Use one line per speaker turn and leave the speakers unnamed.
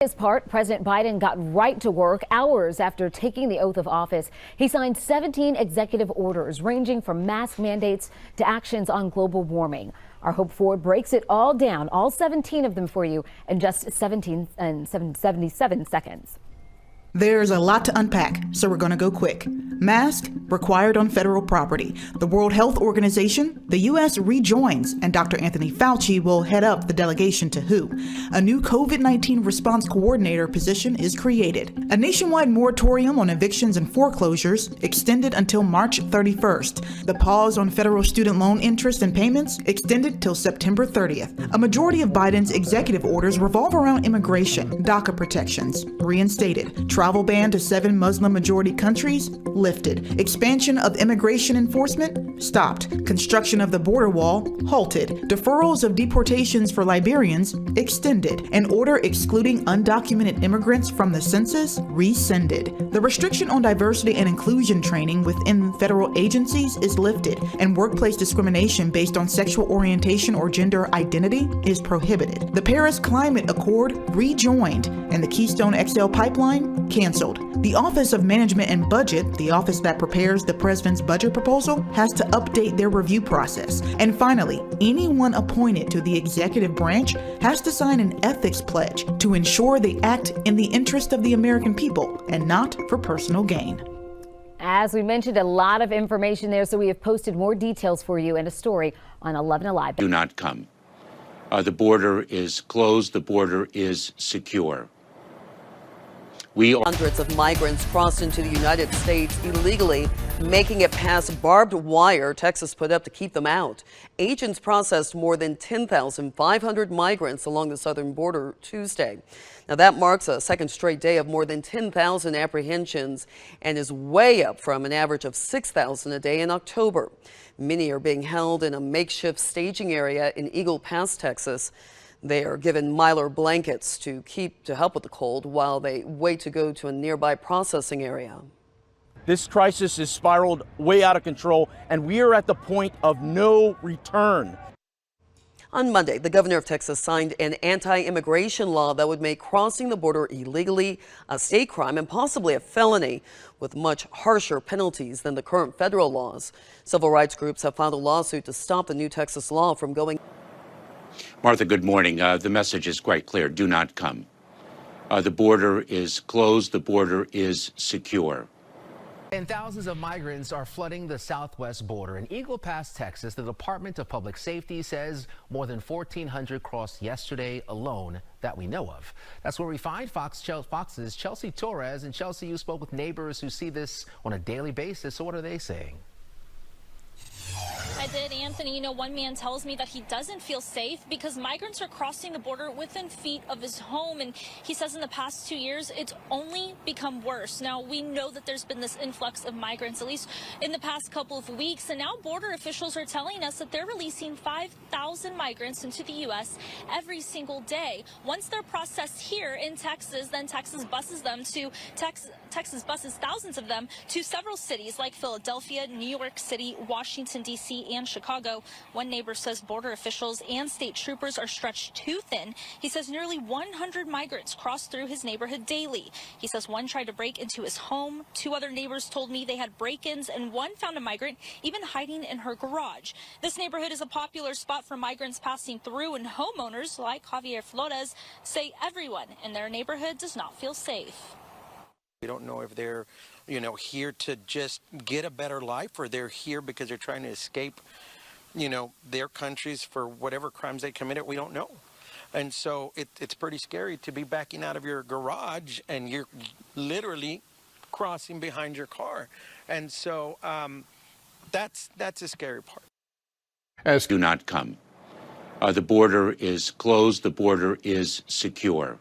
His part, President Biden got right to work hours after taking the oath of office. He signed 17 executive orders ranging from mask mandates to actions on global warming. Our Hope Ford breaks it all down, all 17 of them for you in just 77 seconds.
There's a lot to unpack, so we're going to go quick. Mask required on federal property. The World Health Organization, the U.S. rejoins, and Dr. Anthony Fauci will head up the delegation to WHO. A new COVID-19 response coordinator position is created. A nationwide moratorium on evictions and foreclosures extended until March 31st. The pause on federal student loan interest and payments extended till September 30th. A majority of Biden's executive orders revolve around immigration. DACA protections reinstated. Travel ban to 7 Muslim-majority countries lifted. Expansion of immigration enforcement stopped. Construction of the border wall halted. Deferrals of deportations for Liberians extended. An order excluding undocumented immigrants from the census rescinded. The restriction on diversity and inclusion training within federal agencies is lifted, and workplace discrimination based on sexual orientation or gender identity is prohibited. The Paris Climate Accord rejoined, and the Keystone XL pipeline canceled. The Office of Management and Budget, the office that prepares the president's budget proposal, has to update their review process. And finally, anyone appointed to the executive branch has to sign an ethics pledge to ensure they act in the interest of the American people and not for personal gain.
As we mentioned, a lot of information there, so we have posted more details for you in a story on 11 Alive.
Do not come. The border is closed. The border is secure.
Hundreds of migrants crossed into the United States illegally, making it past barbed wire Texas put up to keep them out. Agents processed more than 10,500 migrants along the southern border Tuesday. Now that marks a second straight day of more than 10,000 apprehensions and is way up from an average of 6,000 a day in October. Many are being held in a makeshift staging area in Eagle Pass, Texas. They are given Mylar blankets to help with the cold while they wait to go to a nearby processing area.
This crisis has spiraled way out of control, and we are at the point of no return.
On Monday, the governor of Texas signed an anti-immigration law that would make crossing the border illegally a state crime and possibly a felony, with much harsher penalties than the current federal laws. Civil rights groups have filed a lawsuit to stop the new Texas law from going.
Martha, good morning. The message is quite clear. Do not come. The border is closed. The border is secure.
And thousands of migrants are flooding the southwest border. In Eagle Pass, Texas, the Department of Public Safety says more than 1,400 crossed yesterday alone that we know of. That's where we find Fox's Chelsea Torres. And Chelsea, you spoke with neighbors who see this on a daily basis. So what are they saying?
I did, Anthony. You know, one man tells me that he doesn't feel safe because migrants are crossing the border within feet of his home. And he says in the past 2 years, it's only become worse. Now, we know that there's been this influx of migrants, at least in the past couple of weeks. And now border officials are telling us that they're releasing 5,000 migrants into the U.S. every single day. Once they're processed here in Texas, then Texas buses them to Texas buses thousands of them to several cities like Philadelphia, New York City, Washington, D.C., and Chicago. One neighbor says border officials and state troopers are stretched too thin. He says nearly 100 migrants cross through his neighborhood daily. He says one tried to break into his home. 2 other neighbors told me they had break-ins, and one found a migrant even hiding in her garage. This neighborhood is a popular spot for migrants passing through, and homeowners like Javier Flores say everyone in their neighborhood does not feel safe.
We don't know if they're, here to just get a better life, or they're here because they're trying to escape, their countries for whatever crimes they committed. We don't know. And so it's pretty scary to be backing out of your garage and you're literally crossing behind your car. And so that's a scary part.
Do not come. The border is closed. The border is secure.